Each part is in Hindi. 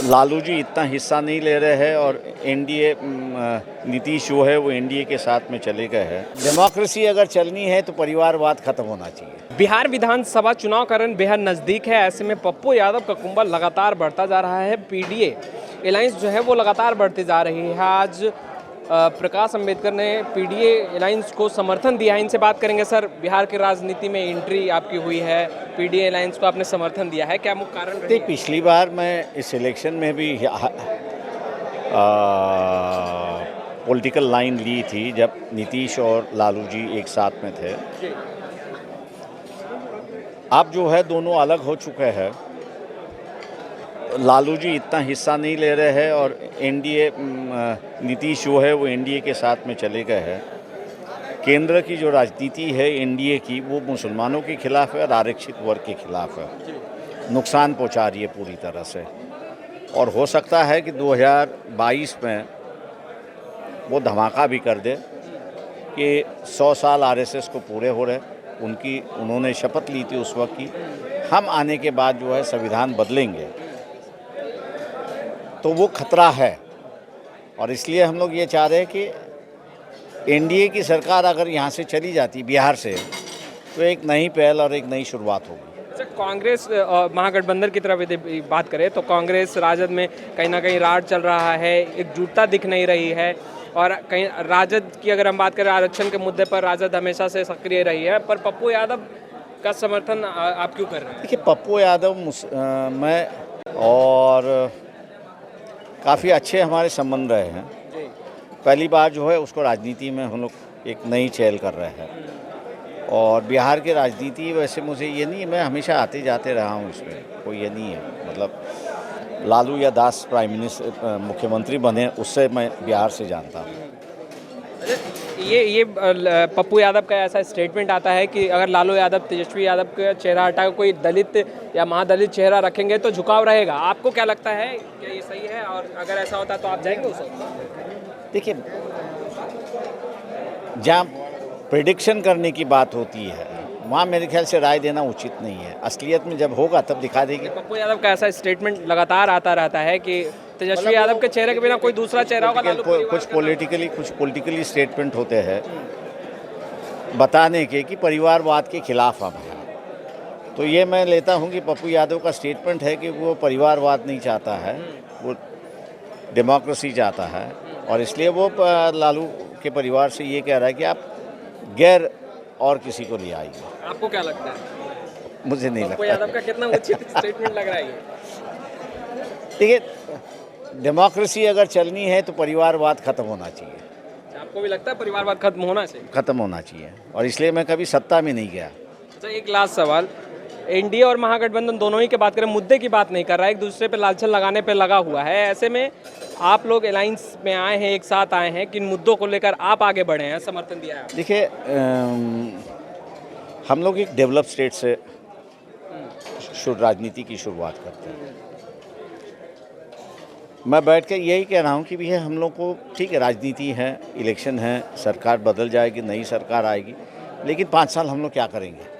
लालू जी इतना हिस्सा नहीं ले रहे हैं और एनडीए नीतीश जो है वो एनडीए के साथ में चले गए हैं। डेमोक्रेसी अगर चलनी है तो परिवारवाद खत्म होना चाहिए। बिहार विधानसभा चुनाव का रन बेहद नज़दीक है। ऐसे में पप्पू यादव का कुंभा लगातार बढ़ता जा रहा है। पीडीए अलायंस जो है वो लगातार बढ़ती जा रही है। आज प्रकाश अंबेडकर ने पीडीए अलायंस को समर्थन दिया है। इनसे बात करेंगे। सर, बिहार की राजनीति में एंट्री आपकी हुई है, पीडीए अलायंस को आपने समर्थन दिया है, क्या मुख्य कारण रही? पिछली बार मैं इस इलेक्शन में भी पॉलिटिकल लाइन ली थी जब नीतीश और लालू जी एक साथ में थे। अब जो है दोनों अलग हो चुके हैं। लालू जी इतना हिस्सा नहीं ले रहे हैं और एनडीए नीतीश जो है वो एनडीए के साथ में चले गए हैं। केंद्र की जो राजनीति है एनडीए की वो मुसलमानों के खिलाफ है और आरक्षित वर्ग के खिलाफ है, नुकसान पहुंचा रही है पूरी तरह से। और हो सकता है कि 2022 में वो धमाका भी कर दे कि 100 साल आरएसएस को पूरे हो रहे। उन्होंने शपथ ली थी उस वक्त की हम आने के बाद जो है संविधान बदलेंगे, तो वो खतरा है। और इसलिए हम लोग ये चाह रहे हैं कि एनडीए की सरकार अगर यहाँ से चली जाती बिहार से तो एक नई पहल और एक नई शुरुआत होगी। कांग्रेस महागठबंधन की तरफ यदि बात करें तो कांग्रेस राजद में कहीं ना कहीं राज चल रहा है, एकजुटता दिख नहीं रही है। और कहीं राजद की अगर हम बात करें, आरक्षण के मुद्दे पर राजद हमेशा से सक्रिय रही है, पर पप्पू यादव का समर्थन आप क्यों कर रहे हैं? देखिए, पप्पू यादव मैं और काफ़ी अच्छे हमारे संबंध रहे हैं। पहली बार जो है उसको राजनीति में हम लोग एक नई चहल कर रहे हैं। और बिहार की राजनीति वैसे मुझे ये नहीं, मैं हमेशा आते जाते रहा हूँ, इसमें कोई ये नहीं है। मतलब लालू या दास प्राइम मिनिस्टर मुख्यमंत्री बने उससे मैं बिहार से जानता हूँ। ये पप्पू यादव का ऐसा स्टेटमेंट आता है कि अगर लालू यादव तेजस्वी यादव का चेहरा हटाकर कोई दलित या महादलित चेहरा रखेंगे तो झुकाव रहेगा। आपको क्या लगता है, क्या ये सही है? और अगर ऐसा होता तो आप जाएंगे उस वक्त? देखिए, जहाँ प्रेडिक्शन करने की बात होती है वहाँ मेरे ख्याल से राय देना उचित नहीं है। असलियत में जब होगा तब दिखा देगी। पप्पू यादव का ऐसा स्टेटमेंट लगातार आता रहता है कि तेजस्वी यादव के चेहरे के बिना कोई दूसरा चेहरा होगा। कुछ पॉलिटिकली स्टेटमेंट होते हैं बताने के कि परिवारवाद के खिलाफ हम हैं। तो ये मैं लेता हूँ कि पप्पू यादव का स्टेटमेंट है कि वो परिवारवाद नहीं चाहता है, वो डेमोक्रेसी चाहता है। और इसलिए वो लालू के परिवार से ये कह रहा है कि आप गैर और किसी को ले आइए। आपको क्या लगता है? मुझे नहीं लगता। पप्पू यादव का कितना उचित स्टेटमेंट लग रहा है ये? देखिए, डेमोक्रेसी अगर चलनी है तो परिवारवाद खत्म होना चाहिए। आपको भी लगता है परिवारवाद खत्म होना चाहिए? खत्म होना चाहिए। और इसलिए मैं कभी सत्ता में नहीं गया। अच्छा, एक लास्ट सवाल। एनडीए और महागठबंधन दोनों ही की बात करें, मुद्दे की बात नहीं कर रहा है, एक दूसरे पे लालछन लगाने पे लगा हुआ है। ऐसे में आप लोग अलायंस में आए हैं, एक साथ आए हैं, किन मुद्दों को लेकर आप आगे बढ़े हैं, समर्थन दिया है? देखिए, हम लोग एक डेवलप स्टेट से राजनीति की शुरुआत करते हैं। मैं बैठ कर यही कह रहा हूँ कि भैया हम लोग को ठीक है, राजनीति है, इलेक्शन है, सरकार बदल जाएगी, नई सरकार आएगी, लेकिन 5 साल हम लोग क्या करेंगे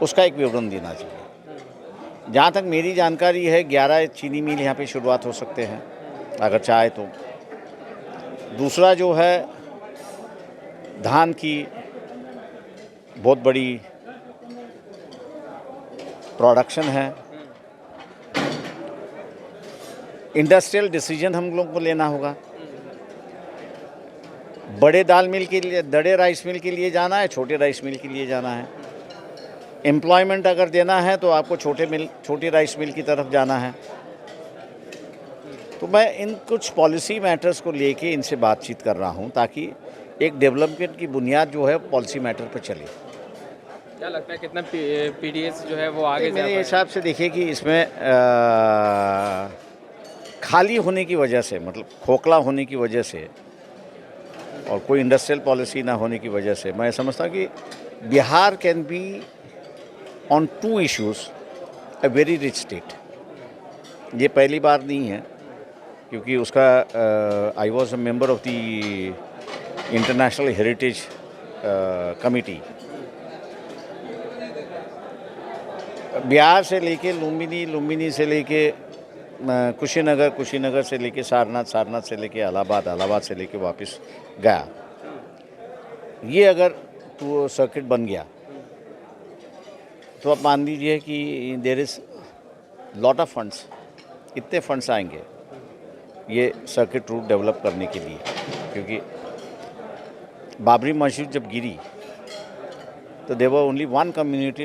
उसका एक विवरण देना चाहिए। जहाँ तक मेरी जानकारी है 11 चीनी मिल यहाँ पे शुरुआत हो सकते हैं अगर चाहे तो। दूसरा जो है धान की बहुत बड़ी प्रोडक्शन है। इंडस्ट्रियल डिसीजन हम लोग को लेना होगा। बड़े दाल मिल के लिए, बड़े राइस मिल के लिए जाना है, छोटे राइस मिल के लिए जाना है। एम्प्लॉयमेंट अगर देना है तो आपको छोटे राइस मिल की तरफ जाना है। तो मैं इन कुछ पॉलिसी मैटर्स को लेके इनसे बातचीत कर रहा हूं ताकि एक डेवलपमेंट की बुनियाद जो है पॉलिसी मैटर पर चले। क्या लगता है कितना पीडीएस जो है वो आगे? मेरे हिसाब से देखिए कि इसमें खाली होने की वजह से, मतलब खोखला होने की वजह से और कोई इंडस्ट्रियल पॉलिसी ना होने की वजह से मैं समझता हूँ कि Bihar can be on 2 issues a very rich state. ये पहली बार नहीं है क्योंकि उसका I was a member of the international heritage committee. Bihar से लेके लुम्बिनी, लुम्बिनी से लेके कुशीनगर से लेके सारनाथ, सारनाथ से लेके इलाहाबाद, इलाहाबाद से लेके वापस गया। ये अगर तो सर्किट बन गया तो आप मान लीजिए कि there is lot of funds, इतने फंड्स आएंगे ये सर्किट रूट डेवलप करने के लिए, क्योंकि बाबरी मस्जिद जब गिरी तो there were only one community,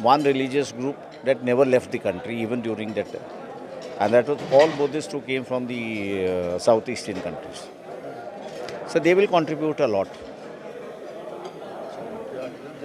one religious group that never left the country even during that time, and that was all Buddhists who came from the South Asian countries. So they will contribute a lot.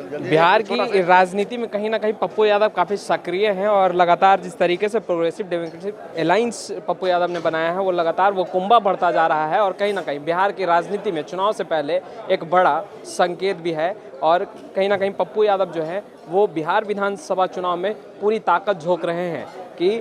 Bihar की राजनीति में कहीं ना कहीं पप्पू यादव काफ़ी सक्रिय हैं और लगातार जिस तरीके से progressive democratic alliance Pappu Yadav ने बनाया है वो लगातार वो कुंभा बढ़ता जा रहा है और कहीं ना कहीं बिहार की राजनीति में चुनाव से पहले एक बड़ा संकेत भी है। और कहीं ना कहीं पप्पू यादव जो है वो बिहार विधानसभा चुनाव में पूरी ताकत झोंक रहे हैं कि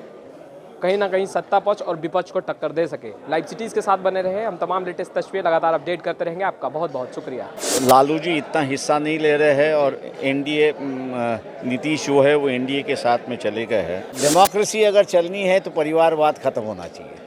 कहीं ना कहीं सत्ता पक्ष और विपक्ष को टक्कर दे सके। लाइव सिटीज़ के साथ बने रहे, हम तमाम लेटेस्ट तस्वीरें लगातार अपडेट करते रहेंगे। आपका बहुत बहुत शुक्रिया। लालू जी इतना हिस्सा नहीं ले रहे हैं और एनडीए नीतीश जो है वो एनडीए के साथ में चले गए हैं। डेमोक्रेसी अगर चलनी है तो परिवारवाद खत्म होना चाहिए।